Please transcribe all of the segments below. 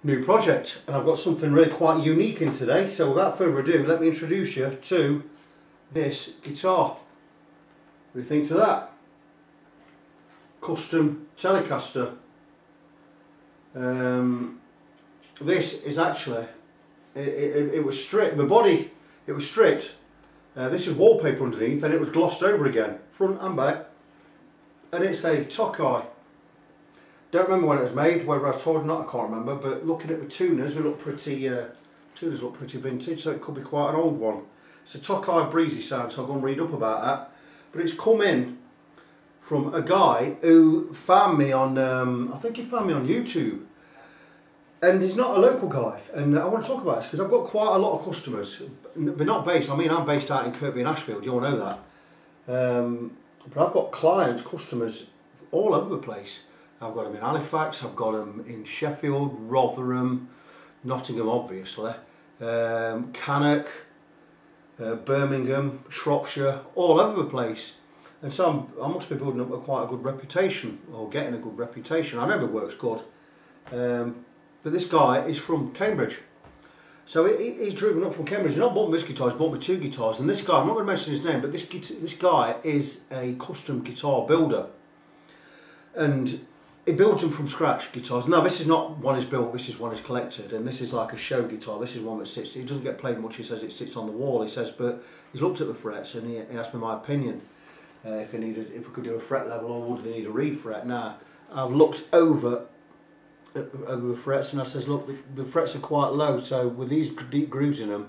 new project, and I've got something really quite unique in today. So without further ado, let me introduce you to this guitar. What do you think to that? Custom Telecaster. This is actually, it was stripped, the body, it was stripped. This is wallpaper underneath, and it was glossed over again, front and back. And it's a Tokai. Don't remember when it was made, whether I was told or not, I can't remember, but looking at the tuners, they look pretty, tuners look pretty vintage, so it could be quite an old one. It's a Tokai Breezysound, so I'm going to read up about that. But it's come in from a guy who found me on, I think he found me on YouTube. And he's not a local guy, and I want to talk about this because I've got quite a lot of customers, but not based, I mean I'm based out in Kirkby and Ashfield, you all know that. But I've got clients, customers all over the place. I've got them in Halifax, I've got them in Sheffield, Rotherham, Nottingham obviously, Cannock, Birmingham, Shropshire, all over the place. And so I must be building up quite a good reputation, or getting a good reputation. I know the work's good. But this guy is from Cambridge. So he's driven up from Cambridge. He's not bought me this guitar, he's bought me 2 guitars. And this guy, I'm not going to mention his name, but this guy is a custom guitar builder. And he builds them from scratch, guitars. Now this is not one he's built, this is one he's collected. And this is like a show guitar. This is one that sits, he doesn't get played much, he says it sits on the wall. He says, but he's looked at the frets and he asked me my opinion. If we could do a fret level or would they need a refret. Now, I've looked over the frets and I says, look, the frets are quite low, so with these deep grooves in them,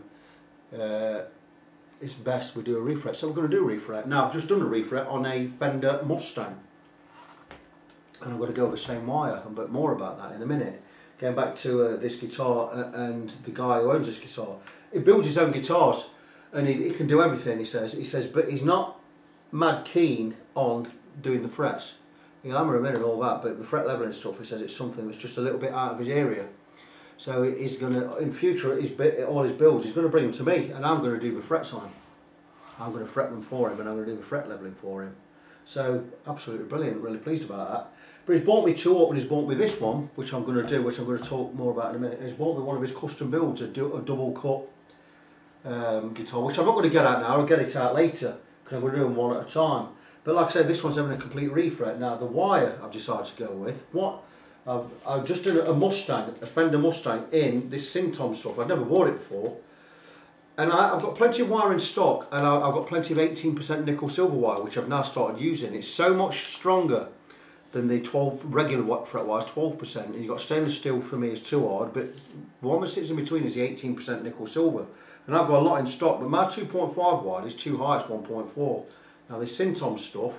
it's best we do a refret. So we're going to do a refret. Now I've just done a refret on a Fender Mustang, and I'm going to go with the same wire, but more about that in a minute. Going back to this guitar and the guy who owns this guitar, he builds his own guitars and he can do everything. He says, but he's not mad keen on doing the frets. He'll hammer them in and all that, but the fret leveling stuff, he says it's something that's just a little bit out of his area. So he's going to, in future, all his builds, he's going to bring them to me, and I'm going to do the frets on him. I'm going to fret them for him, and I'm going to do the fret leveling for him. So, absolutely brilliant, really pleased about that. But he's bought me 2 up, and he's bought me this one, which I'm going to do, which I'm going to talk more about in a minute. And he's bought me one of his custom builds, a double cut guitar, which I'm not going to get out now, I'll get it out later, because I'm going to do them one at a time. But like I said, this one's having a complete refret. Now the wire I've decided to go with, I've just done a Mustang, a Fender Mustang in this Syntom stuff. I've never bought it before. And I've got plenty of wire in stock, and I've got plenty of 18% nickel silver wire, which I've now started using. It's so much stronger than the 12 regular fret wires, 12%. And you've got stainless steel, for me is too hard, but the one that sits in between is the 18% nickel silver. And I've got a lot in stock, but my 2.5 wide is too high, it's 1.4. Now this Syntom stuff,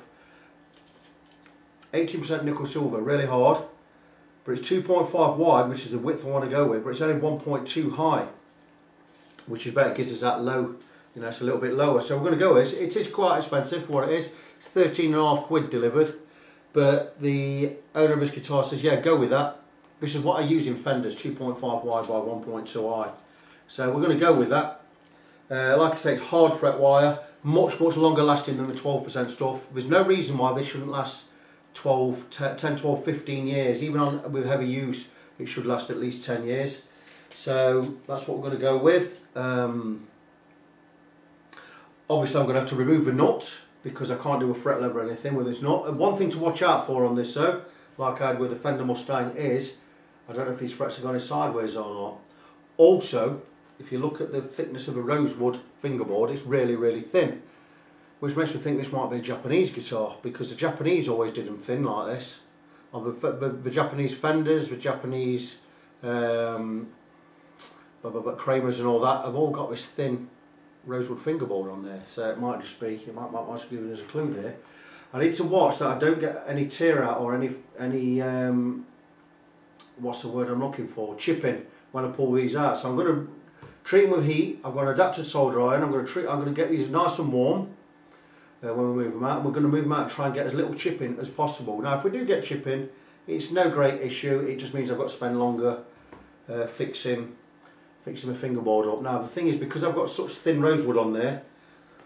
18% nickel silver, really hard, but it's 2.5 wide, which is the width I want to go with, but it's only 1.2 high, which is better, it gives us that low, you know, it's a little bit lower. So we're going to go with it. It is quite expensive for what it is. It's 13.5 quid delivered, but the owner of this guitar says, yeah, go with that. This is what I use in Fenders, 2.5 wide by 1.2 high. So we're going to go with that. Like I say, it's hard fret wire, much longer lasting than the 12% stuff. There's no reason why this shouldn't last 10, 12, 15 years. Even with heavy use, it should last at least 10 years. So that's what we're going to go with. Obviously I'm going to have to remove the nut because I can't do a fret lever or anything with this nut. And one thing to watch out for on this though, like I had with the Fender Mustang, is I don't know if these frets are going sideways or not. Also, if you look at the thickness of a rosewood fingerboard, it's really thin, which makes me think this might be a Japanese guitar, because the Japanese always did them thin like this. The Japanese Fenders, the Japanese Kramers and all that have all got this thin rosewood fingerboard on there, so it might just be, it might just be giving us a clue there. I need to watch that I don't get any tear out or any what's the word I'm looking for, chipping when I pull these out. So I'm going to treat them with heat. I've got an adapted solder iron. I'm going to get these nice and warm when we move them out. And we're going to move them out and try and get as little chipping as possible. Now, if we do get chipping, it's no great issue. It just means I've got to spend longer fixing my fingerboard up. Now, the thing is, because I've got such thin rosewood on there,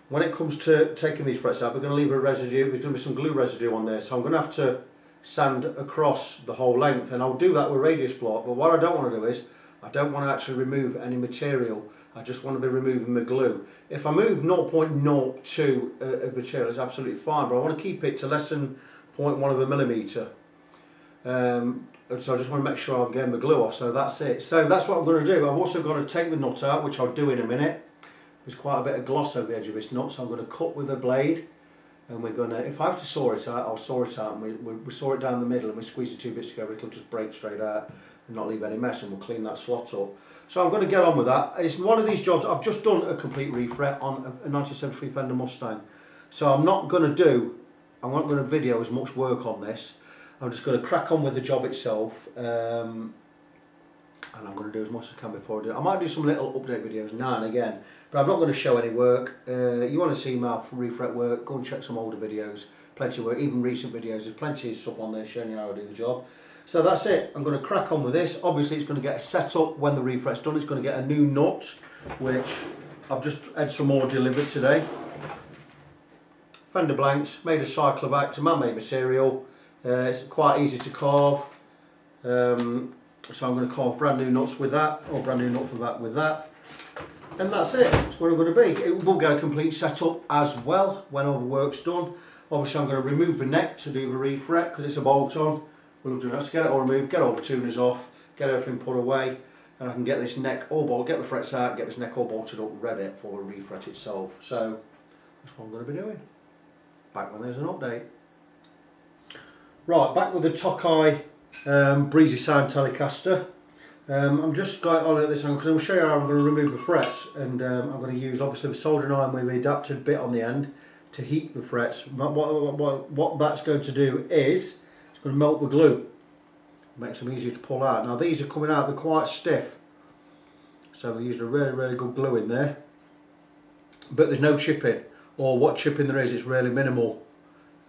when it comes to taking these frets out, we're going to leave a residue. There's going to be some glue residue on there, so I'm going to have to sand across the whole length, and I'll do that with radius block. But what I don't want to do is, I don't want to actually remove any material. I just want to be removing the glue. If I move 0.02 of material, it's absolutely fine, but I want to keep it to less than 0.1 of a millimetre. So I just want to make sure I'm getting the glue off, so that's it. So that's what I'm going to do. I've also got to take the nut out, which I'll do in a minute. There's quite a bit of gloss over the edge of this nut, so I'm going to cut with a blade. And we're going to, if I have to saw it out, I'll saw it out, and we saw it down the middle and we squeeze the two bits together, it'll just break straight out and not leave any mess, and we'll clean that slot up. So I'm going to get on with that. It's one of these jobs. I've just done a complete refret on a 1973 Fender Mustang. So I'm not going to video as much work on this. I'm just going to crack on with the job itself, and I'm going to do as much as I can before I do it. I might do some little update videos now and again, but I'm not going to show any work. You want to see my refret work, go and check some older videos, plenty of work, even recent videos, there's plenty of stuff on there showing you how I do the job. So that's it, I'm going to crack on with this. Obviously it's going to get set up when the refret's done. It's going to get a new nut, which I've just had some more delivered today. Fender blanks, made of cyclovac, it's a man-made material. It's quite easy to carve. So I'm going to carve brand new nuts with that, or brand new nut for that with that. And that's it, that's what I'm going to be. It will get a complete setup as well when all the work's done. Obviously I'm going to remove the neck to do the refret because it's a bolt on. We'll do that to get it all removed, get all the tuners off, get everything put away, and I can get this neck all bolted, get the frets out, get this neck all bolted up, ready for the refret itself. So that's what I'm going to be doing. Back when there's an update. Right, back with the Tokai Breezysound Telecaster. I'm just going on at this angle because I'm going to show you how I'm going to remove the frets, and I'm going to use obviously the soldering iron with the adapted bit on the end to heat the frets. What that's going to do is it's going to melt the glue, makes them easier to pull out. Now these are coming out, they're quite stiff, so we're using a really good glue in there, but there's no chipping, or what chipping there is, it's really minimal.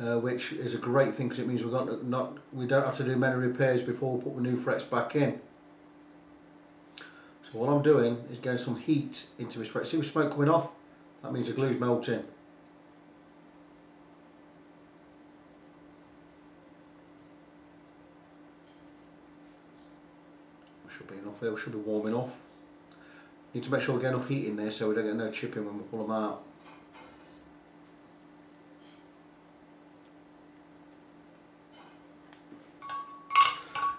Which is a great thing because it means we don't have to do many repairs before we put the new frets back in. So what I'm doing is getting some heat into this fret. See the smoke coming off? That means the glue's melting. Should be enough there, we should be warm enough. Need to make sure we get enough heat in there so we don't get no chipping when we pull them out.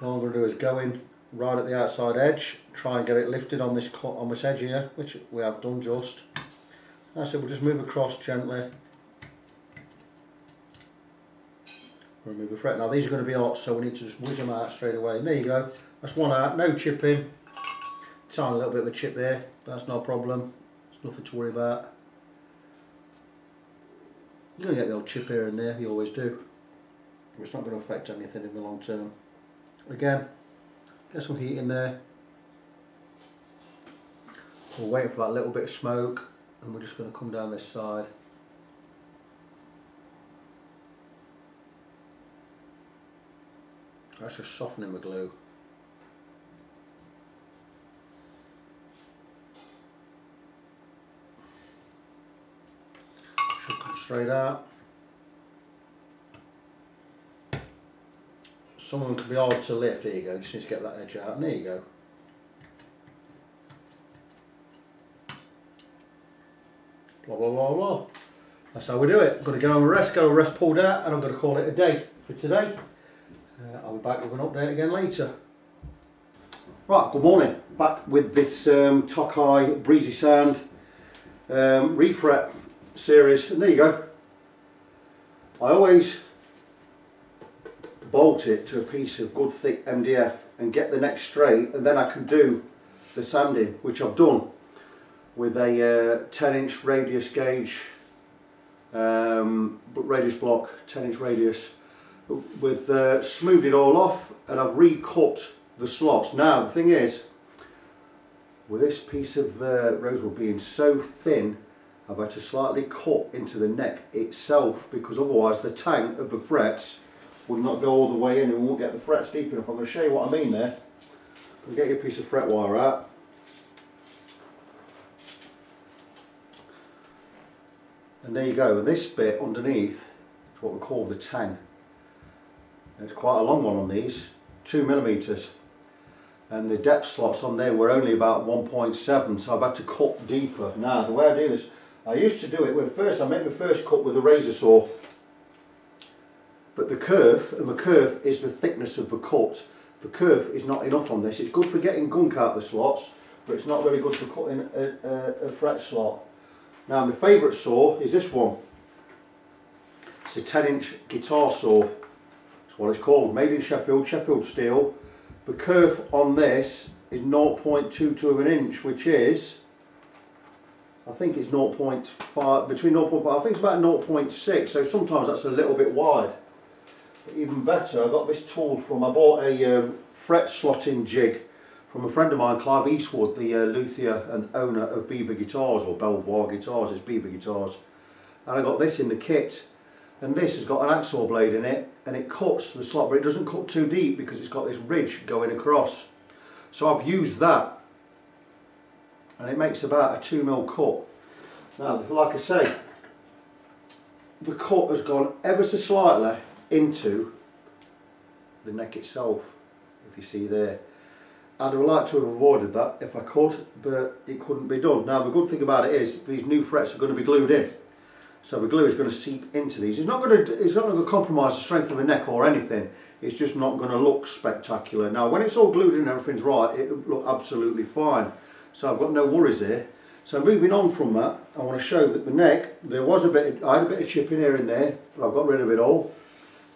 All I'm going to do is go in right at the outside edge, try and get it lifted on this edge here, which we have done just. That's it, we'll just move across gently. Remove the fret. Now these are going to be hot, so we need to just whiz them out straight away. And there you go, that's one out, no chipping. Tiny little bit of a chip there, but that's no problem. It's nothing to worry about. You're going to get the old chip here and there, you always do. But it's not going to affect anything in the long term. Again, get some heat in there. We're waiting for that little bit of smoke, and we're just going to come down this side. That's just softening the glue. Should come straight out. Some of them can be hard to lift. There you go, just need to get that edge out, and there you go. Blah blah blah blah. That's how we do it. I'm going to get on the rest, get the rest pulled out, and I'm going to call it a day for today. I'll be back with an update again later. Right, good morning. Back with this Tokai Breezysound refret series, and there you go. I always bolt it to a piece of good thick MDF and get the neck straight, and then I can do the sanding, which I've done with a 10-inch radius gauge, radius block, 10-inch radius, with smoothed it all off, and I've recut the slots. Now the thing is, with this piece of rosewood being so thin, I've had to slightly cut into the neck itself, because otherwise the tank of the frets would not go all the way in and we won't get the frets deep enough. I'm going to show you what I mean there. I'll get your piece of fret wire out. And there you go, and this bit underneath is what we call the tang. It's quite a long one on these, 2mm, and the depth slots on there were only about 1.7, so I've had to cut deeper. Now the way I do this, I used to do it with I make my first cut with a razor saw, but the curve is the thickness of the cut. The curve is not enough on this. It's good for getting gunk out the slots, but it's not very good for cutting a fret slot. Now my favourite saw is this one. It's a 10-inch guitar saw. That's what it's called. Made in Sheffield, Sheffield steel. The curve on this is 0.22 of an inch, which is, I think it's 0.5, between 0.5, I think it's about 0.6, so sometimes that's a little bit wide. But even better, I got this tool from, I bought a fret slotting jig from a friend of mine, Clive Eastwood, the luthier and owner of Beaver Guitars, or Belvoir Guitars, it's Beaver Guitars. And I got this in the kit, and this has got an hacksaw blade in it, and it cuts the slot, but it doesn't cut too deep because it's got this ridge going across. So I've used that, and it makes about a 2mm cut. Now, like I say, the cut has gone ever so slightly into the neck itself, if you see there. I'd have liked to have avoided that if I could, but it couldn't be done. Now the good thing about it is these new frets are going to be glued in, so the glue is going to seep into these. It's not going to compromise the strength of the neck or anything. It's just not going to look spectacular. Now when it's all glued in and everything's right, it will look absolutely fine. So I've got no worries here. So moving on from that, I want to show that the neck, I had a bit of chipping here and there, but I've got rid of it all.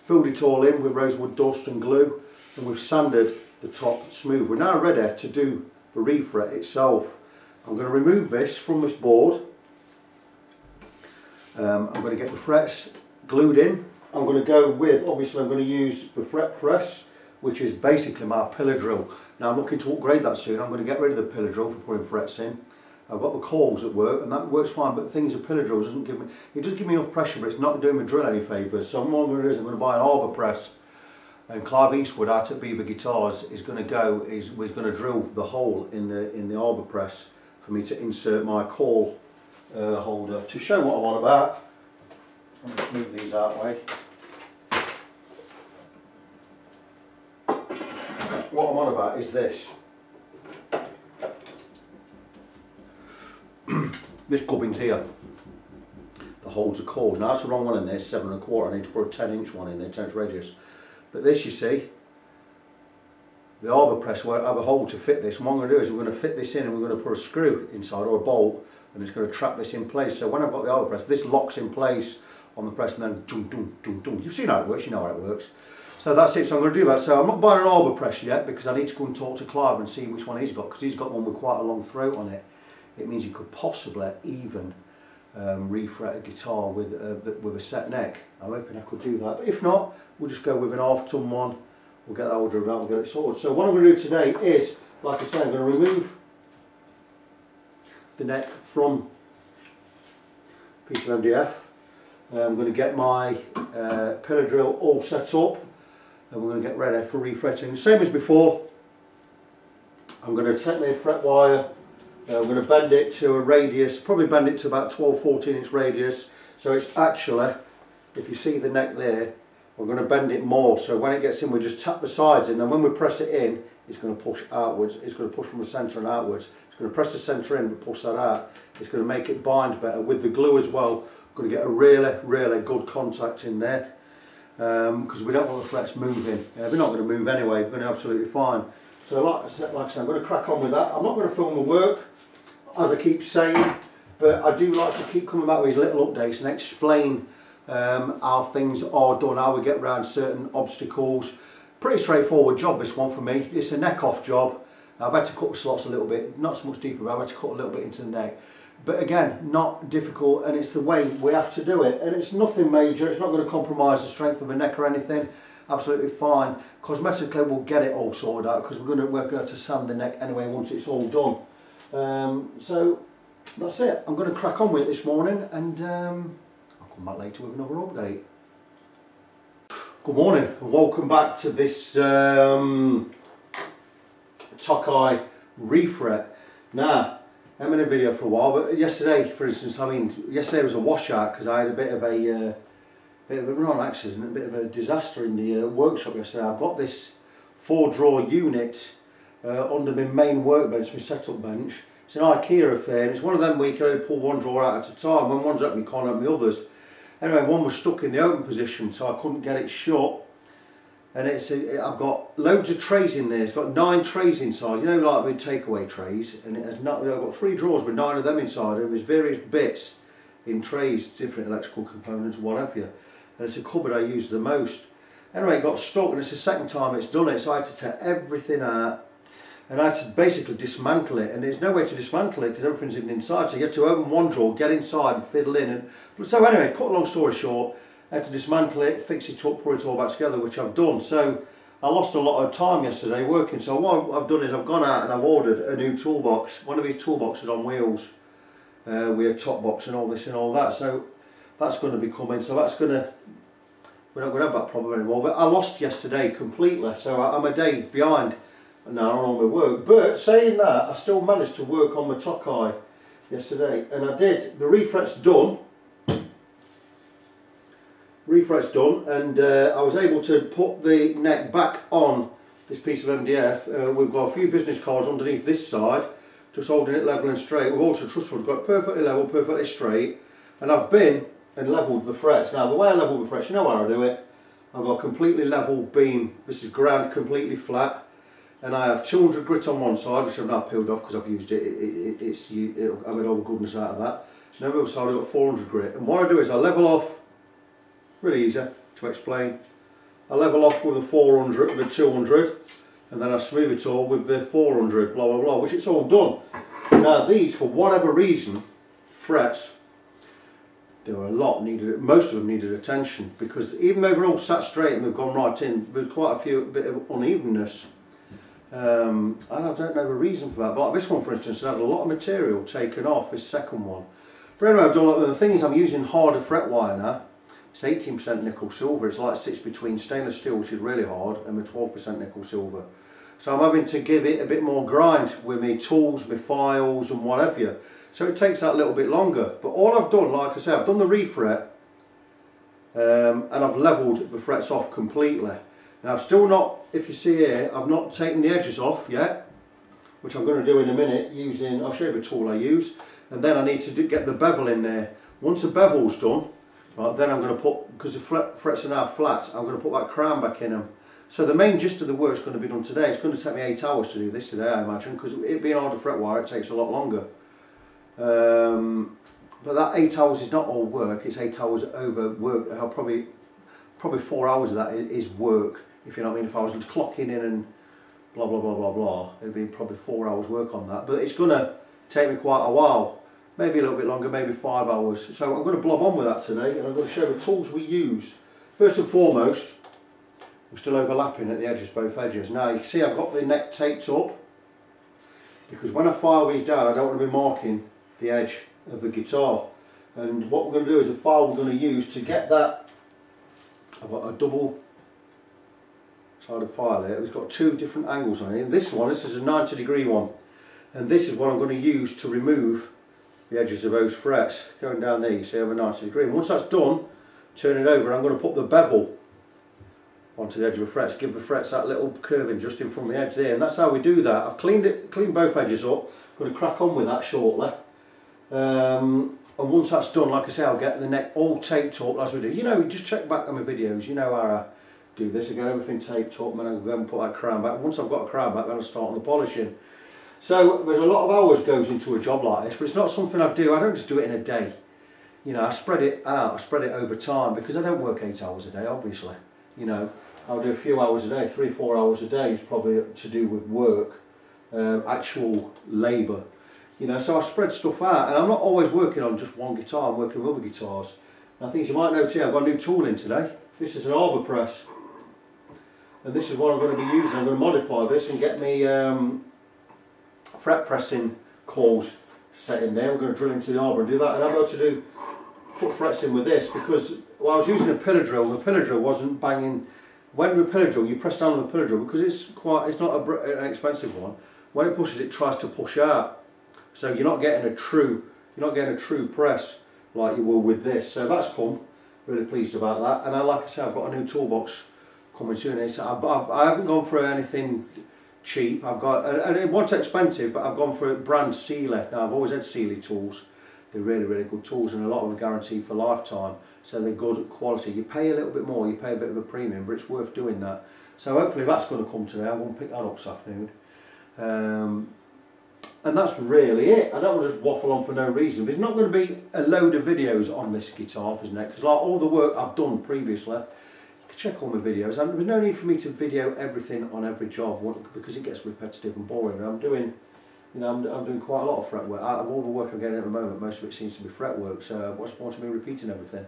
Filled it all in with rosewood dust and glue, and we've sanded the top smooth. We're now ready to do the refret itself. I'm going to remove this from this board. I'm going to get the frets glued in. I'm going to go with, obviously I'm going to use the fret press, which is basically my pillar drill. Now I'm looking to upgrade that soon. I'm going to get rid of the pillar drill for putting frets in. I've got the coils at work and that works fine, but the thing is a pillar drill doesn't give me, it does give me enough pressure, but it's not doing my drill any favours. So what I'm going to do is I'm going to buy an arbor press, and Clive Eastwood out at Beaver Guitars is going to drill the hole in the arbor press for me to insert my coil holder. To show what I'm on about, I'm going to move these out of the way. What I'm on about is this. This gubbins here, the holes are coiled. Now that's the wrong one in there, 7 1/4. I need to put a 10-inch one in there, 10-inch radius. But this, you see, the arbor press won't have a hole to fit this. And what I'm going to do is we're going to fit this in and we're going to put a screw inside or a bolt, and it's going to trap this in place. So when I've got the arbor press, this locks in place on the press, and then dum dum dum dum. You've seen how it works, you know how it works. So that's it. So I'm going to do that. So I'm not buying an arbor press yet because I need to go and talk to Clive and see which one he's got, because he's got one with quite a long throat on it. It means you could possibly even refret a guitar with a set neck. I'm hoping I could do that, but if not, we'll just go with an half-ton one. We'll get that all drilled out and get it sorted. So what I'm going to do today is, like I say, I'm going to remove the neck from a piece of MDF. I'm going to get my pillar drill all set up, and we're going to get ready for refretting. Same as before, I'm going to take my fret wire. I'm going to bend it to a radius, probably bend it to about 12-14 inch radius, so it's actually, if you see the neck there, we're going to bend it more, so when it gets in we just tap the sides, and then when we press it in, it's going to push outwards. It's going to push from the centre and outwards. It's going to press the centre in but push that out. It's going to make it bind better. With the glue as well, we're going to get a really good contact in there, because we don't want the frets moving. They're not going to move anyway, we're going to be absolutely fine. So like I said, I'm going to crack on with that. I'm not going to film the work, as I keep saying, but I do like to keep coming back with these little updates and explain how things are done, how we get around certain obstacles. Pretty straightforward job, this one for me. It's a neck off job. I've had to cut the slots a little bit, not so much deeper, but I've had to cut a little bit into the neck. But again, not difficult, and it's the way we have to do it. And it's nothing major, it's not going to compromise the strength of the neck or anything. Absolutely fine. Cosmetically we'll get it all sorted out, because we're going to have to sand the neck anyway once it's all done. So that's it. I'm going to crack on with it this morning, and I'll come back later with another update. Good morning and welcome back to this Tokai refret. Now, I haven't been in a video for a while, but yesterday, for instance, yesterday was a washout because I had a bit of a bit of a non-accident, a bit of a disaster in the workshop yesterday. I've got this 4-drawer unit under my main workbench, my setup bench. It's an IKEA affair, and it's one of them where you can only pull one drawer out at a time. When one's open, you can't open the others. Anyway, one was stuck in the open position, so I couldn't get it shut. And I've got loads of trays in there. It's got 9 trays inside, you know, like with takeaway trays. And it has not, I've got 3 drawers with 9 of them inside, and there's various bits in trays, different electrical components, what have you. And it's a cupboard I use the most. Anyway, it got stuck, and it's the second time it's done it, so I had to take everything out. And I had to basically dismantle it, and there's no way to dismantle it because everything's inside. So you have to open one drawer, get inside and fiddle in. So anyway, cut a long story short, I had to dismantle it, fix it up, put it all back together, which I've done. So I lost a lot of time yesterday working. So what I've done is I've gone out and I've ordered a new toolbox, one of these toolboxes on wheels, with a top box and all this and all that. So that's going to be coming. So that's going to, we're not going to have that problem anymore. But I lost yesterday completely, so I'm a day behind now on all my work. But saying that, I still managed to work on my Tokai yesterday, and I did. The refret's done. Refret's done, and I was able to put the neck back on this piece of MDF. We've got a few business cards underneath this side, just holding it level and straight. We've also trustwood got it perfectly level, perfectly straight, and I've been and levelled the frets. Now the way I level the frets, you know how I do it. I've got a completely level beam. This is ground completely flat. And I have 200 grit on one side, which I've now peeled off because I've used it. I've had all the goodness out of that. And on the other side I've got 400 grit. And what I do is I level off, really easy to explain. I level off with a 400, with a 200, and then I smooth it all with the 400, blah blah blah, which it's all done. Now these, for whatever reason, frets, there were a lot needed, most of them needed attention, because even though they're all sat straight and they've gone right in, there's quite a bit of unevenness. And I don't know the reason for that, but like this one for instance, it had a lot of material taken off, this second one. But anyway, I've done a lot of the things. I'm using harder fret wire now. It's 18% nickel silver. It's like it sits between stainless steel, which is really hard, and the 12% nickel silver. So I'm having to give it a bit more grind with my tools, my files and whatever. So it takes that a little bit longer. But all I've done, like I said, I've done the refret, and I've levelled the frets off completely. And I've still not, if you see here, I've not taken the edges off yet, which I'm going to do in a minute using, I'll show you the tool I use, and then I need to get the bevel in there. Once the bevel's done, right, then I'm going to put, because the frets are now flat, I'm going to put that crown back in them. So the main gist of the work's going to be done today. It's going to take me 8 hours to do this today, I imagine, because it being harder fret wire, it takes a lot longer. But that 8 hours is not all work, it's 8 hours over work. I'll probably 4 hours of that is work. If you know what I mean, if I was clocking in and blah blah blah blah blah, it'd be probably 4 hours work on that. But it's going to take me quite a while, maybe a little bit longer, maybe 5 hours. So I'm going to blob on with that today, and I'm going to show the tools we use. First and foremost, we're still overlapping at the edges, both edges. Now you can see I've got the neck taped up, because when I file these down, I don't want to be marking the edge of the guitar. And what we're going to do is a file we're going to use to get that. I've got a double sided file here. It's got 2 different angles on it. And this is a 90-degree one, and this is what I'm going to use to remove the edges of those frets. Going down there, you see I have a 90-degree. And once that's done, turn it over. I'm going to put the bevel onto the edge of the frets, give the frets that little curving just in front of the edge there, and that's how we do that. I've cleaned both edges up. I'm going to crack on with that shortly. And once that's done, like I say, I'll get the neck all taped up as we do. You know, just check back on my videos, you know how I do this. I get everything taped up, and then I'll go and put that crown back. Once I've got a crown back, then I'll start on the polishing. So there's a lot of hours goes into a job like this, but it's not something I do. I don't just do it in a day. You know, I spread it out, I spread it over time, because I don't work 8 hours a day, obviously. You know, I'll do a few hours a day, 3-4 hours a day is probably to do with work, actual labour. You know, so I spread stuff out, and I'm not always working on just one guitar, I'm working with other guitars. And I think you might know too, I've got a new tool in today. This is an arbor press, and this is what I'm going to be using. I'm going to modify this and get me fret pressing coils set in there. We're going to drill into the arbor and do that, and I'm able to put frets in with this, because I was using a pillar drill, and the pillar drill wasn't banging. When with a pillar drill, you press down on the pillar drill, because it's not an expensive one. When it pushes, it tries to push out. So you're not getting a true press like you will with this. So that's come. Really pleased about that. And like I say, I've got a new toolbox coming soon. I haven't gone for anything cheap. And it wasn't expensive, but I've gone for brand Sealy. Now, I've always had Sealy tools. They're really, really good tools, and a lot of them are guaranteed for lifetime, so they're good quality. You pay a little bit more, you pay a bit of a premium, but it's worth doing that. So hopefully that's going to come today. I'm going to pick that up this afternoon. And that's really it. I don't want to just waffle on for no reason. There's not going to be a load of videos on this guitar, isn't it? Because like all the work I've done previously, you can check all my videos. And there's no need for me to video everything on every job because it gets repetitive and boring. I'm doing quite a lot of fret work. Out of all the work I'm getting at the moment, most of it seems to be fret work. So what's the point of me repeating everything?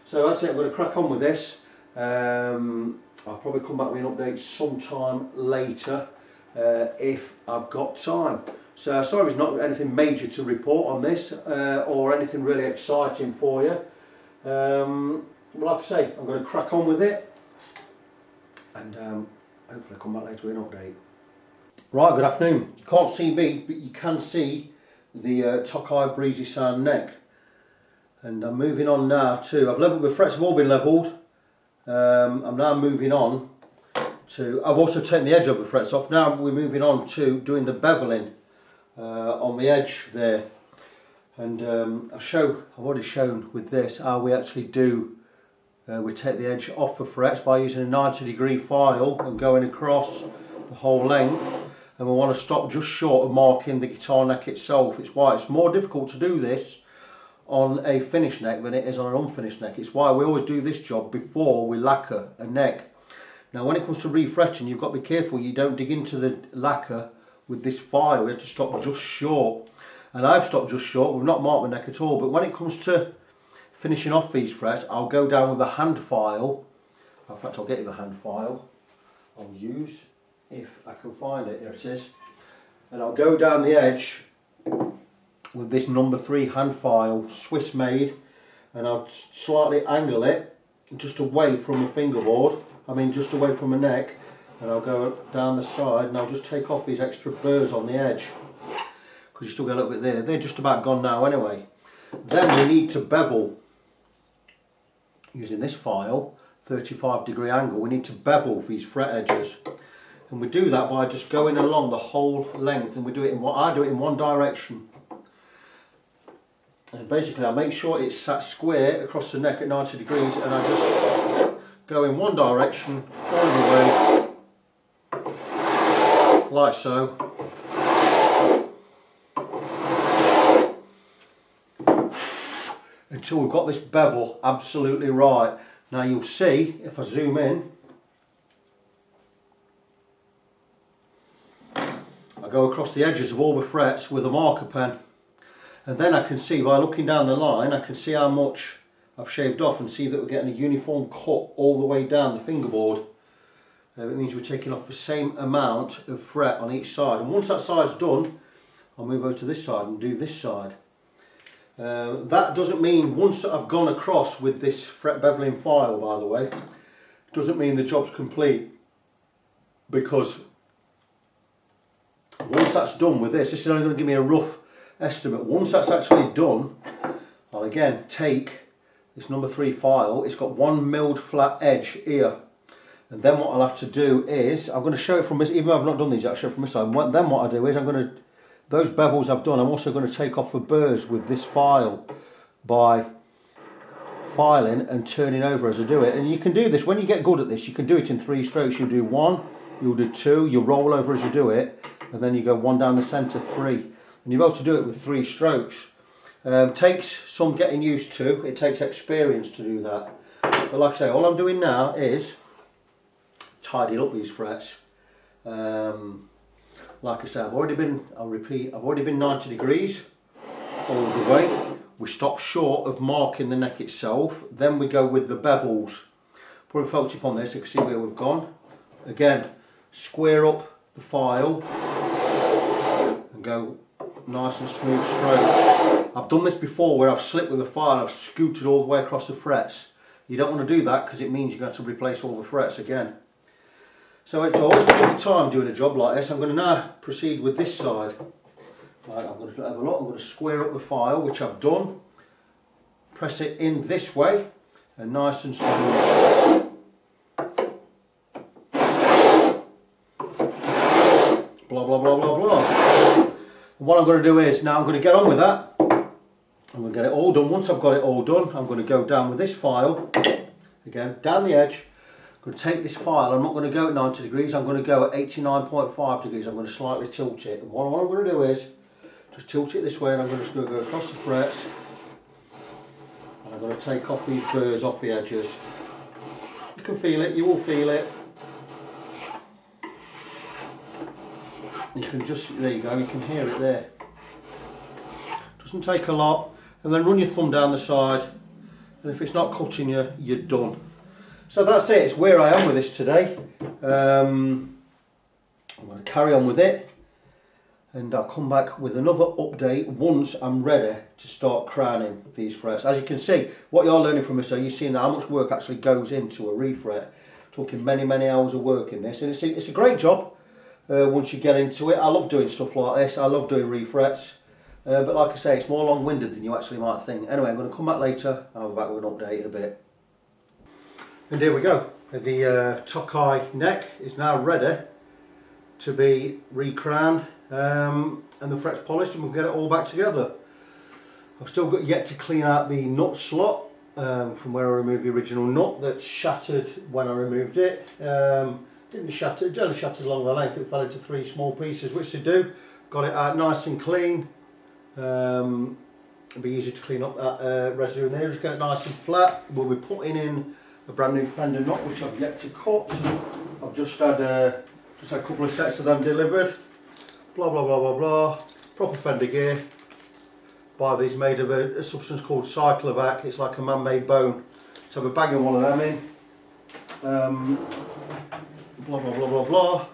So that's it. I'm going to crack on with this. I'll probably come back with an update sometime later if I've got time. So sorry there's not anything major to report on this or anything really exciting for you. But like I say, I'm going to crack on with it and hopefully come back later with an update. Right, good afternoon. You can't see me, but you can see the Tokai Breezysound neck. And I'm moving on now to, I've levelled, the frets have all been levelled. I'm now moving on to, I've also taken the edge of the frets off. Now we're moving on to doing the beveling on the edge there. And I've already shown with this how we actually do, we take the edge off the frets by using a 90-degree file and going across the whole length. And we want to stop just short of marking the guitar neck itself. It's why it's more difficult to do this on a finished neck than it is on an unfinished neck. It's why we always do this job before we lacquer a neck. Now when it comes to refretting, you've got to be careful you don't dig into the lacquer with this file. We have to stop just short. And I've stopped just short, we've not marked the neck at all. But when it comes to finishing off these frets, I'll go down with a hand file. In fact, I'll get you the hand file. I'll use, if I can find it, here it is. And I'll go down the edge with this number 3 hand file, Swiss made, and I'll slightly angle it just away from the fingerboard, just away from the neck, and I'll go down the side and I'll just take off these extra burrs on the edge because you still get a little bit there. They're just about gone now anyway. Then we need to bevel using this file, 35-degree angle. We need to bevel these fret edges. And we do that by just going along the whole length, and we do it in I do it in one direction. And basically I make sure it's sat square across the neck at 90 degrees, and I just go in one direction all the way, like so. Until we've got this bevel absolutely right. Now you'll see, if I zoom in, I go across the edges of all the frets with a marker pen, and then I can see by looking down the line, I can see how much I've shaved off and see that we're getting a uniform cut all the way down the fingerboard. It means we're taking off the same amount of fret on each side, and once that side's done, I'll move over to this side and do this side. That doesn't mean, once I've gone across with this fret beveling file, by the way, doesn't mean the job's complete, because once that's done with this is only going to give me a rough estimate. Once that's actually done, I'll again take this number 3 file. It's got one milled flat edge here, and then what I'll have to do is, I'm going to show it from this, even though I've not done these, I'll show it from this side. Then what I do is, those bevels I've done, I'm also going to take off the burrs with this file by filing and turning over as I do it. And you can do this, when you get good at this, you can do it in 3 strokes. You'll do 1, you'll do 2, you'll roll over as you do it, and then you go 1 down the centre, 3. And you're able to do it with 3 strokes. Takes some getting used to, it takes experience to do that. But like I say, all I'm doing now is tidying up these frets. Like I say, I've already been 90 degrees all the way. We stop short of marking the neck itself. Then we go with the bevels. Put a felt tip on this, you can see where we've gone. Again, square up the file and go nice and smooth strokes. I've done this before where I've slipped with the file, I've scooted all the way across the frets. You don't want to do that because it means you're going to have to replace all the frets again. So it's always taking your time doing a job like this. I'm going to now proceed with this side. Right, I'm going to have a look. I'm going to square up the file, which I've done. Press it in this way, and nice and smooth. Blah blah blah blah blah. And what I'm going to do is, now I'm going to get on with that. I'm going to get it all done. Once I've got it all done, I'm going to go down with this file, again, down the edge. I'm going to take this file, I'm not going to go at 90 degrees, I'm going to go at 89.5 degrees. I'm going to slightly tilt it. And what I'm going to do is, just tilt it this way, and I'm just going to go across the frets. And I'm going to take off these burrs off the edges. You can feel it, you will feel it. You can just, there you go, you can hear it there. Doesn't take a lot. And then run your thumb down the side, and if it's not cutting you, you're done. So that's it, it's where I am with this today. I'm going to carry on with it, and I'll come back with another update once I'm ready to start crowning these frets. As you can see, what you're learning from me, so you're seeing how much work actually goes into a refret. Talking many hours of work in this, and it's a great job once you get into it. I love doing stuff like this, I love doing refrets. But like I say, it's more long-winded than you actually might think. Anyway, I'm going to come back later, I'll be back with an update in a bit. And here we go. The Tokai neck is now ready to be recrowned, and the frets polished, and we'll get it all back together. I've still got yet to clean out the nut slot from where I removed the original nut that shattered when I removed it. Didn't shatter, it only shattered along the length, it fell into 3 small pieces, which to do. Got it out nice and clean. It'll be easy to clean up that residue in there. Just get it nice and flat. We'll be putting in a brand new fender nut, which I've yet to cut. I've just had a couple of sets of them delivered. Blah blah blah blah blah. Proper fender gear. Buy these made of a substance called cyclovac. It's like a man-made bone. So we're bagging one of them in. Blah blah blah blah blah.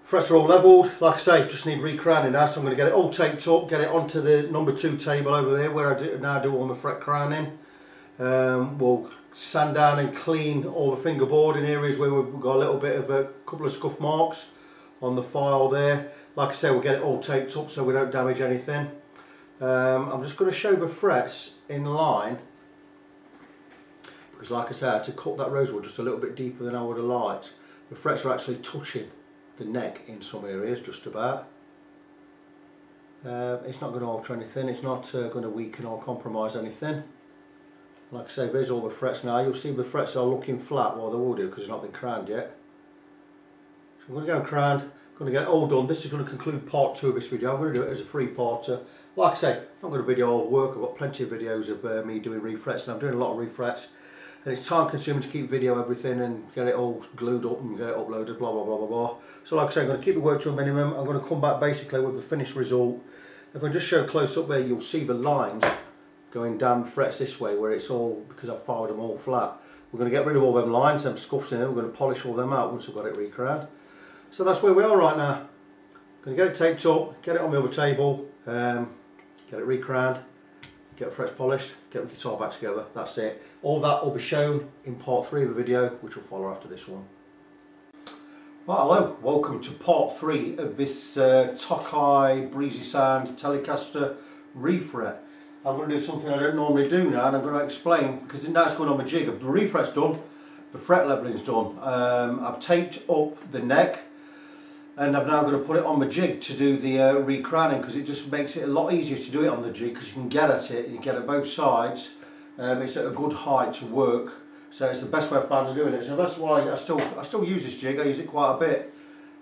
Frets are all levelled, like I say, just need recrowning now, so I'm going to get it all taped up, get it onto the number 2 table over there where I now do all my fret crowning. We'll sand down and clean all the fingerboard in areas where we've got a little bit of a couple of scuff marks on the file there. Like I say, we'll get it all taped up so we don't damage anything. I'm just going to show the frets in line, because like I say, I had to cut that rosewood just a little bit deeper than I would have liked. The frets are actually touching the neck in some areas, just about. It's not going to alter anything, it's not going to weaken or compromise anything. Like I say, there's all the frets now. You'll see the frets are looking flat, well they will do because they've not been crowned yet. So I'm going to get them crowned, I'm going to get it all done. This is going to conclude part 2 of this video. I'm going to do it as a 3-parter. Like I say, I'm not going to video all the work, I've got plenty of videos of me doing refrets, and I'm doing a lot of refrets. And it's time consuming to keep video everything and get it all glued up and get it uploaded, blah blah blah blah blah. So like I say, I'm going to keep the work to a minimum. I'm going to come back basically with the finished result. If I just show close up there, you'll see the lines going down the frets this way, where it's all, because I've filed them all flat. We're going to get rid of all them lines, them scuffs in there. We're going to polish all them out once we've got it recrowned. So that's where we are right now. I'm going to get it taped up, get it on the other table, get it recrowned, get the frets polished, get the guitar back together. That's it. All that will be shown in part 3 of the video, which will follow after this one. Right, hello, welcome to part 3 of this Tokai Breezysound Telecaster refret. I'm going to do something I don't normally do now, and I'm going to explain, because now it's going on my jig. The refret's done, the fret leveling's done. I've taped up the neck, and I'm now going to put it on my jig to do the recrowning, because it just makes it a lot easier to do it on the jig, because you can get at it, you get at both sides. It's at a good height to work, so it's the best way I've found of doing it. So that's why I still use this jig. I use it quite a bit,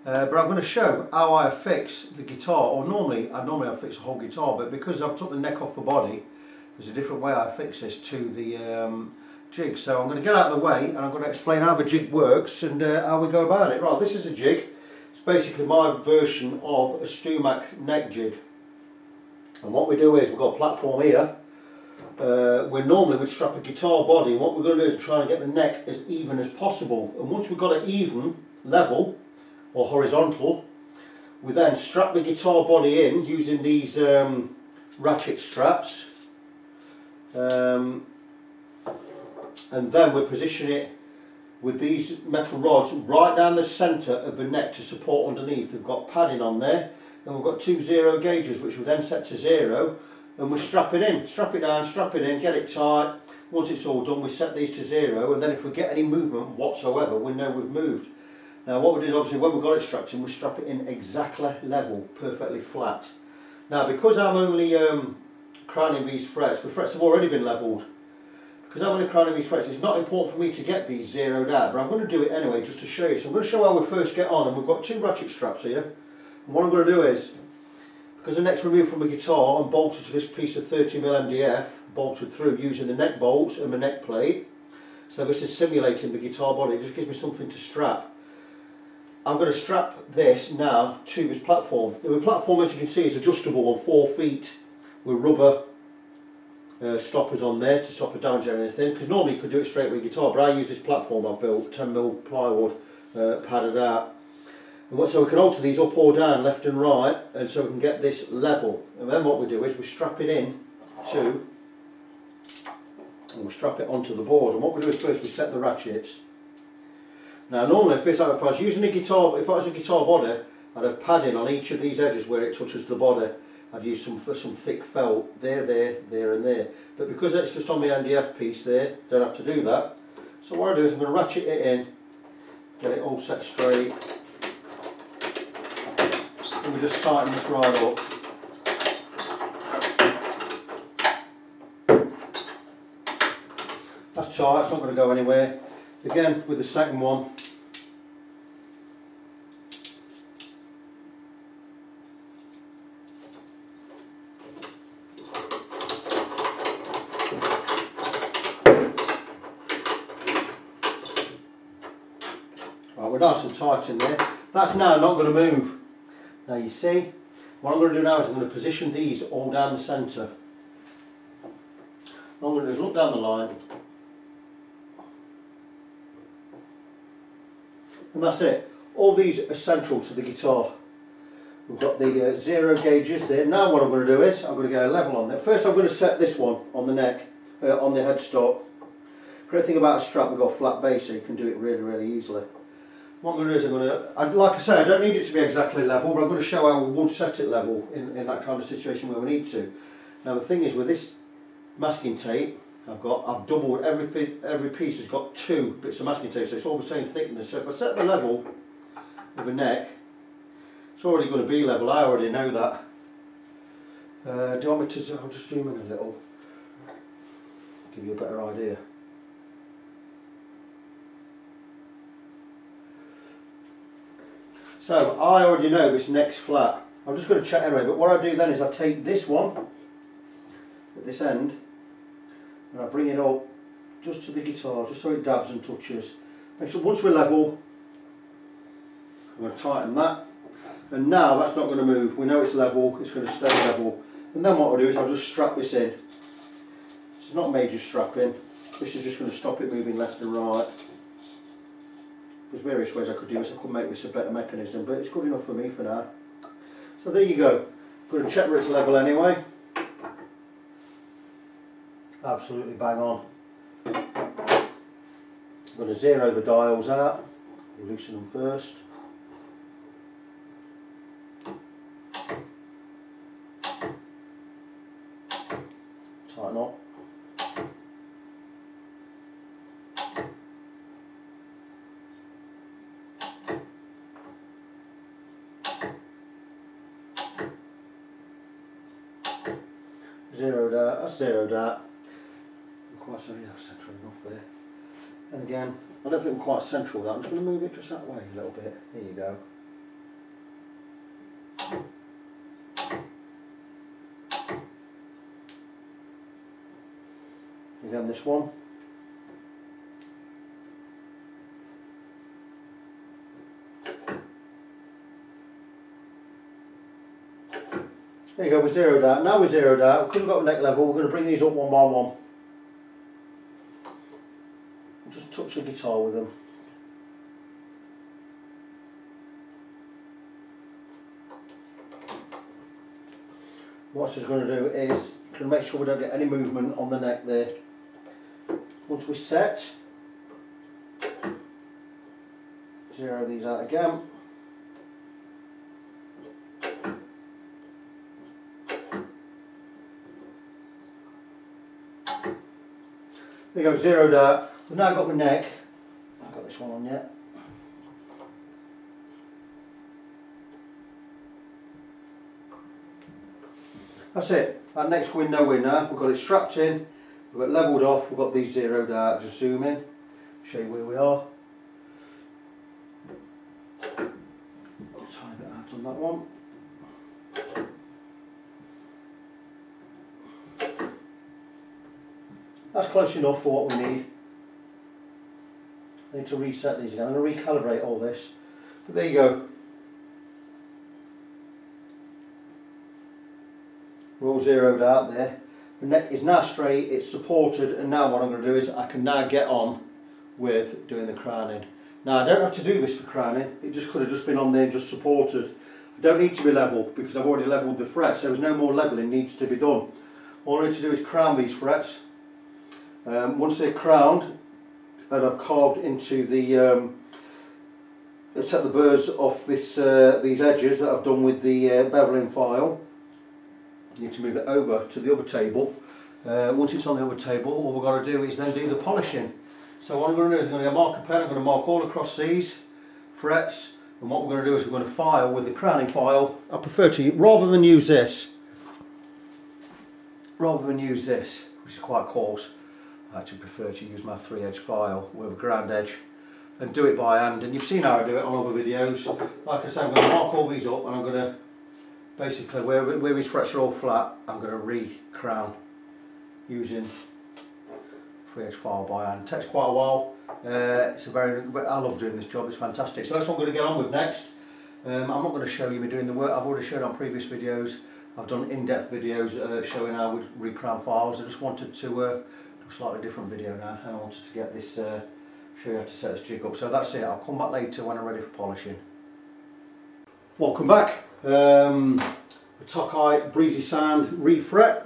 but I'm going to show how I fix the guitar. Or normally I fix a whole guitar, but because I've took the neck off the body, there's a different way I fix this to the jig. So I'm going to get out of the way, and I'm going to explain how the jig works and how we go about it. Right, this is a jig. It's basically my version of a Stumac neck jig. And what we do is we've got a platform here. We'd strap a guitar body, and what we're going to do is try and get the neck as even as possible. And once we've got it even, level or horizontal, we then strap the guitar body in using these ratchet straps, and then we position it with these metal rods right down the centre of the neck to support underneath. We've got padding on there, and we've got 2 0 gauges which we then set to 0. and we strap it in, strap it down, strap it in, get it tight. Once it's all done, we set these to 0, and then if we get any movement whatsoever, we know we've moved. Now what we do is obviously when we've got it strapped in, we strap it in exactly level, perfectly flat. Now because I'm only crowning these frets, the frets have already been levelled. Because I'm only crowning these frets, it's not important for me to get these zeroed out, but I'm going to do it anyway just to show you. So I'm going to show how we first get on, and we've got 2 ratchet straps here. And what I'm going to do is, because the neck's removed from the guitar and bolted to this piece of 30mm MDF, bolted through using the neck bolts and the neck plate. So this is simulating the guitar body, it just gives me something to strap. I'm going to strap this now to this platform. The platform, as you can see, is adjustable on 4 feet with rubber stoppers on there to stop us damaging anything, because normally you could do it straight with a guitar, but I use this platform I've built, 10mm plywood padded out. And so we can alter these up or down, left and right, and so we can get this level. And then what we do is we strap it in to, and we strap it onto the board. And what we do is first we set the ratchets. Now normally if I was using a guitar, if I was a guitar body, I'd have padding on each of these edges where it touches the body. I'd use some thick felt there and there. But because it's just on the MDF piece there, don't have to do that. So what I do is I'm going to ratchet it in, get it all set straight. And we just tighten this right up. That's tight, it's not going to go anywhere. Again with the second one. Right, we're nice and tight in there. That's now not going to move. Now you see, what I'm going to do now is I'm going to position these all down the centre. What I'm going to do is look down the line, and that's it. All these are central to the guitar. We've got the 0 gauges there. Now what I'm going to do is I'm going to get a level on there. First I'm going to set this one on the neck, on the headstock. Great thing about a strap, we've got a flat base so you can do it really easily. What I'm going to do is I'm going to, like I say, I don't need it to be exactly level, but I'm going to show how we would set it level in that kind of situation where we need to. Now the thing is, with this masking tape I've doubled every piece has got 2 bits of masking tape, so it's all the same thickness. So if I set the level of the neck, it's already going to be level. I already know that. Do you want me to? I'll just zoom in a little, give you a better idea. So I already know this neck's flat. I'm just going to check anyway, but what I do then is I take this one at this end and I bring it up just to the guitar, just so it dabs and touches. Make sure once we're level, I'm going to tighten that, and now that's not going to move. We know it's level, it's going to stay level. And then what I'll do is I'll just strap this in. It's not major strapping, this is just going to stop it moving left and right. There's various ways I could do this, I could make this a better mechanism, but it's good enough for me for now. So there you go. I'm going to check where it's level anyway. Absolutely bang on. I'm going to 0 the dials out, loosen them first. Tighten up. Zeroed out, that's zeroed out. I'm quite sorry, that's central enough there. And again, I don't think I'm quite central with that. I'm just going to move it just that way a little bit. There you go. Again, this one. There you go, we're zeroed out. Now we're zeroed out, because we've got neck level, we're going to bring these up one by one. And just touch the guitar with them. What this is going to do is to make sure we don't get any movement on the neck there. Once we're set, zero these out again. There you go, zeroed out. I've now got my neck. I've got this one on yet. That's it. That neck's going nowhere now. We've got it strapped in. We've got it levelled off. We've got these zeroed out. Just zoom in. Show you where we are. I'll tie it out on that one. That's close enough for what we need. I need to reset these again. I'm going to recalibrate all this. But there you go. We're all zeroed out there. The neck is now straight, it's supported, and now what I'm going to do is I can now get on with doing the crowning. Now I don't have to do this for crowning, it just could have just been on there just supported. I don't need to be level because I've already levelled the frets, so there's no more levelling needs to be done. All I need to do is crown these frets. Once they're crowned and I've carved into the I've take the burrs off this, these edges that I've done with the beveling file. I need to move it over to the other table. Once it's on the other table, all we've got to do is then do the polishing. So what I'm going to do is I'm going to get a marker pen, I'm going to mark all across these frets, and what we're going to do is we're going to file with the crowning file. I prefer to, rather than use this, which is quite coarse, I actually prefer to use my 3-edge file with a ground edge and do it by hand. And you've seen how I do it on other videos. Like I said, I'm going to mark all these up and I'm going to basically, where these frets are all flat, I'm going to re-crown using 3-edge file by hand. It takes quite a while. I love doing this job, it's fantastic. So that's what I'm going to get on with next. I'm not going to show you me doing the work, I've already shown on previous videos. I've done in-depth videos showing how we re-crown files. I just wanted to do a slightly different video now, and I wanted to get this, show you how to set this jig up. So that's it, I'll come back later when I'm ready for polishing. Welcome back. The Tokai Breezysound refret.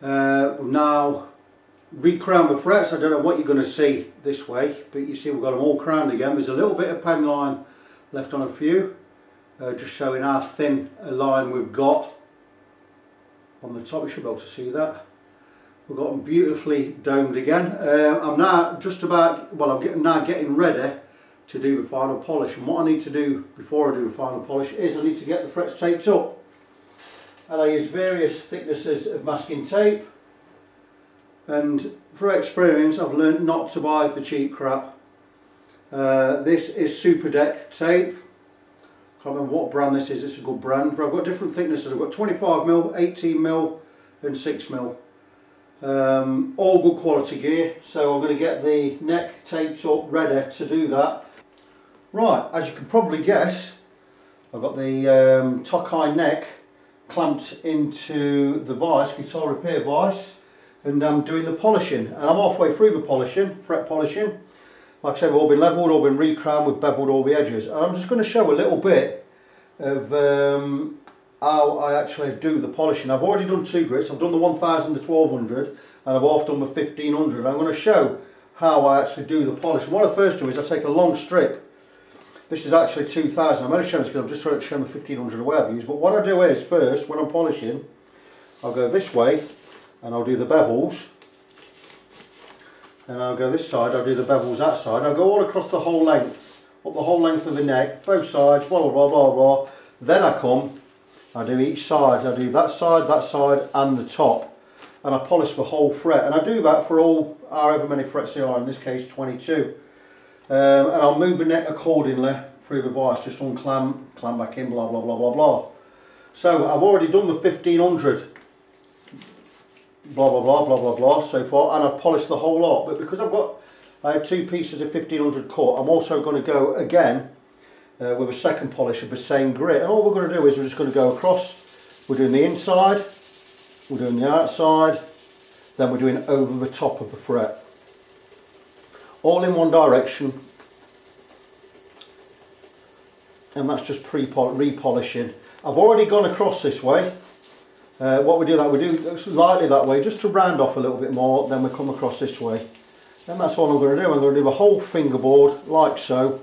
We've now re-crowned the frets. I don't know what you're going to see this way, but you see we've got them all crowned again. There's a little bit of pen line left on a few, just showing how thin a line we've got on the top. You should be able to see that. We've got them beautifully domed again. I'm now just about, well, I'm now getting ready to do the final polish, and what I need to do before I do the final polish is I need to get the frets taped up, and I use various thicknesses of masking tape, and through experience I've learned not to buy the cheap crap. This is Super Deck tape. Can't remember what brand this is, it's a good brand, but I've got different thicknesses. I've got 25mm, 18mm and 6mm. All good quality gear, so I'm going to get the neck taped up ready to do that. Right, as you can probably guess, I've got the Tokai neck clamped into the vise, guitar repair vise, and I'm doing the polishing, and I'm halfway through the polishing, fret polishing. Like I said, they've all been levelled, all been re-crowned, we've beveled all the edges, and I'm just going to show a little bit of how I actually do the polishing. I've already done 2 grits, I've done the 1000, the 1200, and I've half done the 1500. I'm going to show how I actually do the polishing. What I first do is I take a long strip. This is actually 2000. I'm only showing this because I'm just trying to show my 1500 or whatever I use. But what I do is first, when I'm polishing, I'll go this way and I'll do the bevels. And I'll go this side, I'll do the bevels that side. I'll go all across the whole length, up the whole length of the neck, both sides, blah blah blah blah blah. Then I come, I do each side. I do that side and the top. And I polish the whole fret. And I do that for all, however many frets there are, in this case 22. And I'll move the neck accordingly through the vise, just unclamp, clamp back in, blah blah blah blah blah. So I've already done the 1500, blah blah blah blah blah blah so far, and I've polished the whole lot. But because I had 2 pieces of 1500 cut, I'm also going to go again with a second polish of the same grit. And all we're going to do is we're just going to go across. We're doing the inside, we're doing the outside, then we're doing over the top of the fret. All in one direction, and that's just re-polishing. I've already gone across this way. What we do lightly that way, just to round off a little bit more, then we come across this way. And that's all I'm going to do. I'm going to do the whole fingerboard like so.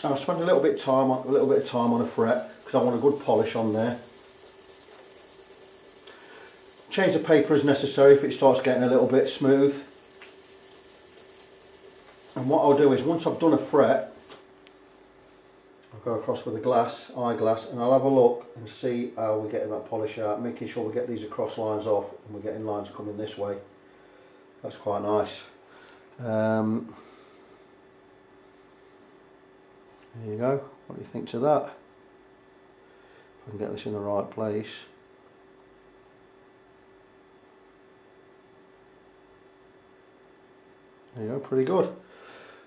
And I'll spend a little bit of time on a fret because I want a good polish on there. change the paper as necessary if it starts getting a little bit smooth. And what I'll do is, once I've done a fret, I'll go across with a eyeglass, and I'll have a look and see how we're getting that polish out, making sure we get these across lines off and we're getting lines coming this way. That's quite nice. There you go. What do you think to that? If I can get this in the right place. There you go, pretty good.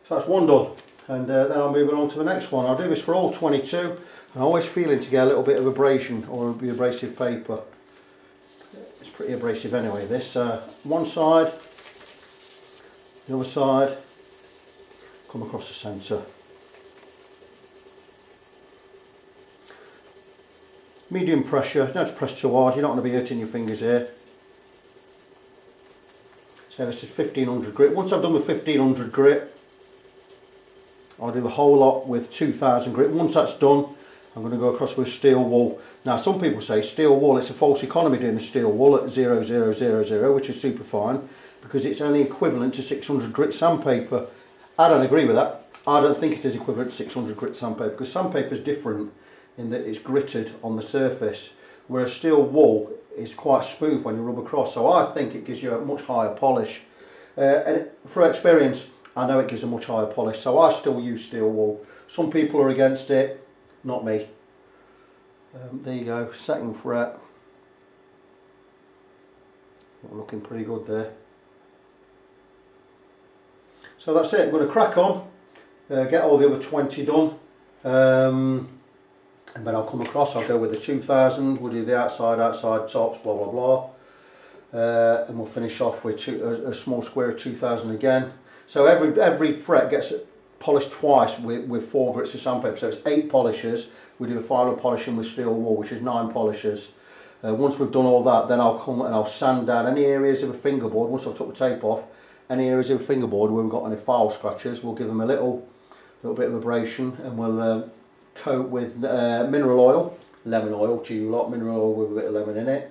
So that's one done, and then I'll move on to the next one. I'll do this for all 22. I'm always feeling to get a little bit of abrasion or the abrasive paper. It's pretty abrasive anyway. This one side, the other side, come across the centre. Medium pressure, you don't have to press too hard, you don't want to be hurting your fingers here. So this is 1500 grit. Once I've done the 1500 grit, I'll do the whole lot with 2000 grit. Once that's done, I'm going to go across with steel wool. Now some people say steel wool, it's a false economy doing the steel wool at 0000, which is super fine, because it's only equivalent to 600 grit sandpaper. I don't agree with that. I don't think it is equivalent to 600 grit sandpaper, because sandpaper is different in that it's gritted on the surface, whereas steel wool is quite smooth when you rub across. So I think it gives you a much higher polish. And for experience, I know it gives a much higher polish, so I still use steel wool. Some people are against it, not me. There you go, second fret. We're looking pretty good there. So that's it, I'm going to crack on, get all the other 20 done. And then I'll come across, I'll go with the 2000, we'll do the outside tops, blah blah blah. And we'll finish off with a small square of 2000 again. So every fret gets polished twice with 4 grits of sandpaper, so it's 8 polishes. We do a final polishing with steel wool, which is 9 polishes. Once we've done all that, then I'll come and I'll sand down any areas of a fingerboard. Once I've took the tape off, any areas of a fingerboard where we've got any file scratches, we'll give them a little bit of abrasion, and we'll coat with mineral oil, lemon oil to you lot, mineral oil with a bit of lemon in it,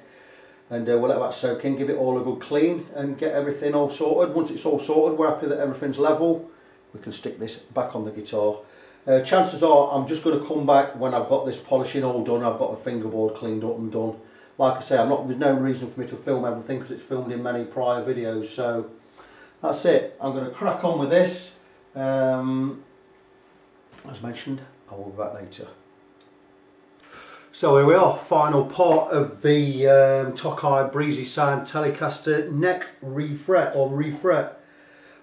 and we'll let that soak in, give it all a good clean and get everything all sorted. Once it's all sorted, we're happy that everything's level, we can stick this back on the guitar. Chances are I'm just going to come back when I've got this polishing all done, I've got the fingerboard cleaned up and done. Like I say, there's no reason for me to film everything because it's filmed in many prior videos, so that's it. I'm going to crack on with this. As mentioned, I will be back later. So here we are, final part of the Tokai Breezysound Telecaster neck refret.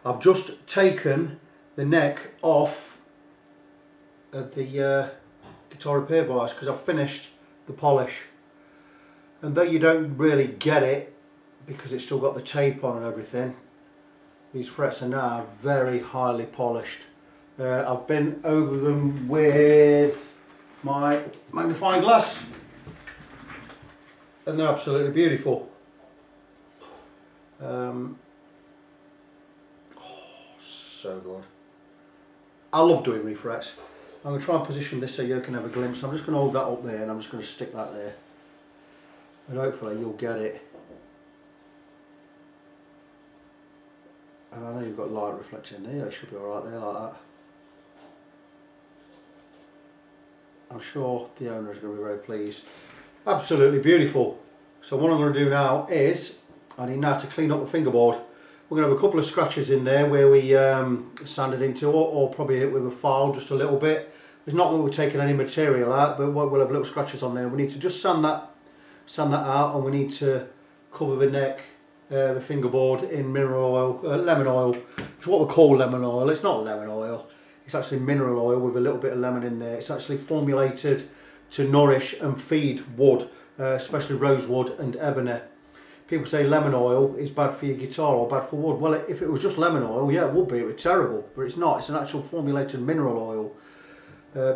I've just taken the neck off of the guitar repair vice because I've finished the polish. And though you don't really get it because it's still got the tape on and everything, these frets are now very highly polished. I've been over them with my magnifying glass and they're absolutely beautiful. Oh, so good. I love doing refrets. I'm going to try and position this so you can have a glimpse. I'm just going to hold that up there and I'm just going to stick that there. And hopefully you'll get it. And I know you've got light reflecting there, it should be alright there like that. I'm sure the owner is going to be very pleased. Absolutely beautiful. So what I'm going to do now is, I need now to clean up the fingerboard. We're going to have a couple of scratches in there where we sanded into, or probably hit with a file just a little bit. It's not that we're taking any material out, but we'll have little scratches on there. We need to just sand that out, and we need to cover the neck, the fingerboard in mineral oil, lemon oil. It's what we call lemon oil. It's not lemon oil. It's actually mineral oil with a little bit of lemon in there. It's actually formulated to nourish and feed wood, especially rosewood and ebony. People say lemon oil is bad for your guitar or bad for wood. Well, if it was just lemon oil, yeah, it would be. It would be terrible, but it's not. It's an actual formulated mineral oil.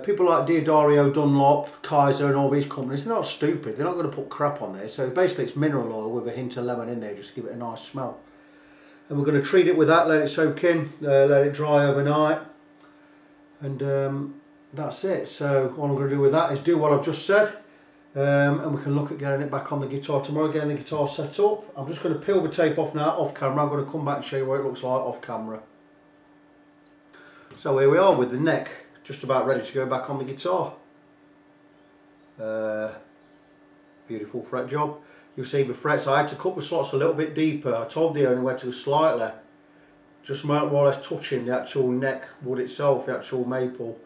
People like Diodario, Dunlop, Kaiser and all these companies, they're not stupid. They're not going to put crap on there. So basically it's mineral oil with a hint of lemon in there just to give it a nice smell. And we're going to treat it with that, let it soak in, let it dry overnight. And that's it. So what I'm going to do with that is do what I've just said. and we can look at getting it back on the guitar tomorrow, getting the guitar set up. I'm just going to peel the tape off now, off camera. I'm going to come back and show you what it looks like off camera. So here we are with the neck just about ready to go back on the guitar. Beautiful fret job. You'll see the frets, I had to cut the slots a little bit deeper. I told the owner where to go slightly, just more or less touching the actual neck wood itself, the actual maple.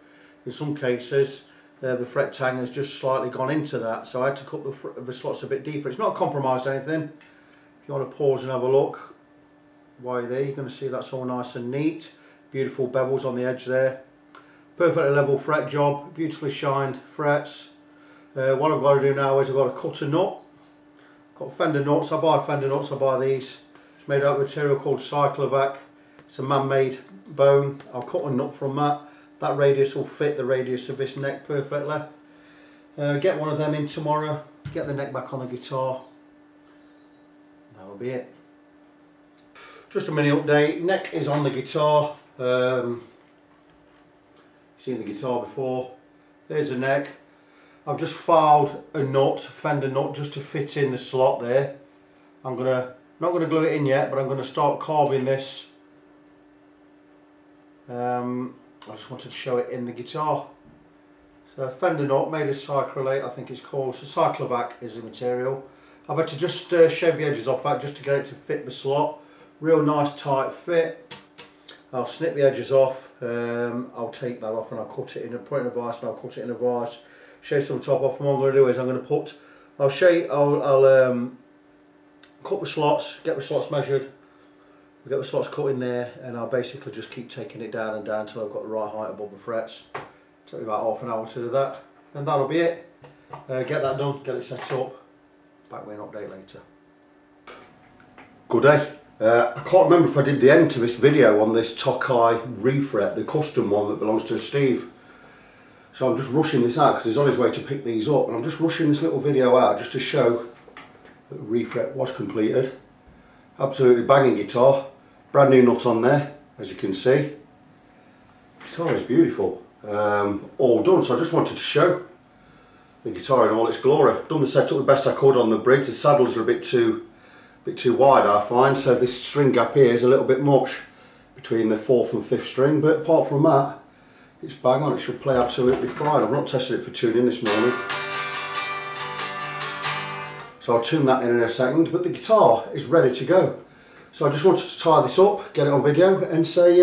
In some cases the fret tang has just slightly gone into that, so I had to cut the slots a bit deeper. It's not compromised anything. If you want to pause and have a look while you're there, you're going to see that's all nice and neat. Beautiful bevels on the edge there. Perfectly level fret job, beautifully shined frets. What I've got to do now is I've got to cut a nut. Got fender nuts. I buy fender nuts, I buy these. It's made out of material called cyclovac. It's a man-made bone. I'll cut a nut from that. That radius will fit the radius of this neck perfectly. Get one of them in tomorrow, get the neck back on the guitar. That'll be it. Just a mini update. Neck is on the guitar. You've seen the guitar before. There's the neck. I've just filed a nut, fender nut, just to fit in the slot there. I'm not gonna glue it in yet, but I'm gonna start carving this. I just wanted to show it in the guitar. So fender nut made of cyclolate, I think it's called. So cyclovac is the material. I've had to just shave the edges off that just to get it to fit the slot. Real nice tight fit. I'll snip the edges off. I'll take that off and I'll cut it in, put it in a vise and I'll cut it in a vise. Shave some top off. And what I'm going to do is I'm going to put, I'll cut the slots, get the slots measured. We'll get the slots cut in there, and I'll basically just keep taking it down and down until I've got the right height above the frets. Took me about half an hour to do that, and that'll be it. Get that done, get it set up. Back with an update later. Good day. I can't remember if I did the end to this video on this Tokai refret, the custom one that belongs to Steve. So I'm just rushing this out because he's on his way to pick these up, and I'm just rushing this little video out just to show that the refret was completed. Absolutely banging guitar. Brand new nut on there, as you can see. The guitar is beautiful. All done, so I just wanted to show the guitar in all its glory. Done the setup the best I could on the bridge. The saddles are a bit too wide, I find, so this string gap here is a little bit much between the 4th and 5th string, but apart from that, it's bang on. It should play absolutely fine. I've not tested it for tuning this morning, so I'll tune that in a second, but the guitar is ready to go. So I just wanted to tie this up, get it on video, and say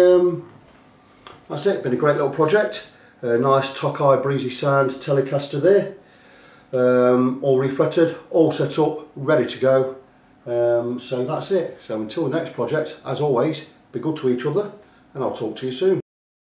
that's it. Been a great little project. A nice Tokai Breezysound Telecaster there, all refretted, all set up, ready to go. So that's it. So until the next project, as always, be good to each other, and I'll talk to you soon.